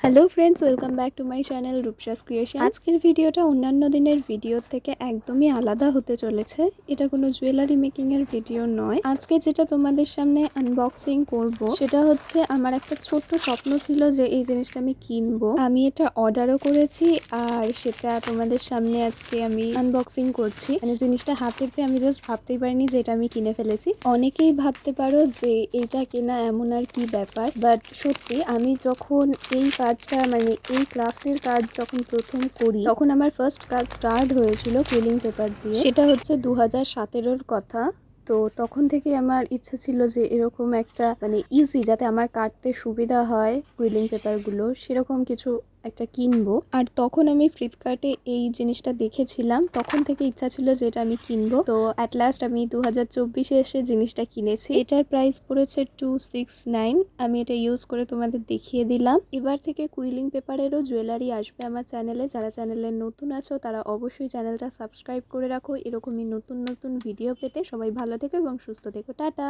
Hello friends, welcome back to my channel রূপসাস creation. আজকের ভিডিওটা অন্যান্য দিনের ভিডিওর থেকে একদমই আলাদা হতে চলেছে। এটা কোনো জুয়েলারি মেকিং এর ভিডিও নয়। আজকে যেটা তোমাদের সামনে আনবক্সিং করব সেটা হচ্ছে আমার একটা ছোট্ট স্বপ্ন ছিল যে এই জিনিসটা আমি কিনবো। আমি এটা অর্ডারও করেছি আর সেটা তোমাদের সামনে আজকে আমি আনবক্সিং করছি। মানে জিনিসটা হাতে পেয়ে আমি জাস্ট ভাবতেই পারিনি যে এটা আমি কিনে ফেলেছি। অনেকেই ভাবতে পারো যে এটা কেনা এমন আর কি ব্যাপার, বাট সত্যি আমি যখন এই কাজটা মানে এই ক্রাফটের কাজ যখন প্রথম করি তখন আমার ফার্স্ট কাজ স্টার্ট হয়েছিল কুইলিং পেপার দিয়ে। সেটা হচ্ছে 2017-র কথা। তো তখন থেকে আমার ইচ্ছে ছিল যে এরকম একটা মানে ইজি, যাতে আমার কাটতে সুবিধা হয় কুইলিং পেপারগুলো, সেরকম কিছু একটা কিনবো। আর তখন আমি ফ্লিপকার্টে এই জিনিসটা দেখেছিলাম, তখন থেকে ইচ্ছা ছিল যে এটা আমি কিনবো। তো অ্যাট লাস্ট আমি 2024-এ এসে জিনিসটা কিনেছি। এটার প্রাইস পড়েছে 269। আমি এটা ইউজ করে তোমাদের দেখিয়ে দিলাম। এবার থেকে কুইলিং পেপারেরও জুয়েলারি আসবে আমার চ্যানেলে। যারা চ্যানেলে নতুন আছো তারা অবশ্যই চ্যানেলটা সাবস্ক্রাইব করে রাখো এরকমই নতুন নতুন ভিডিও পেতে। সবাই ভালো থেকো এবং সুস্থ থেকো। টাটা।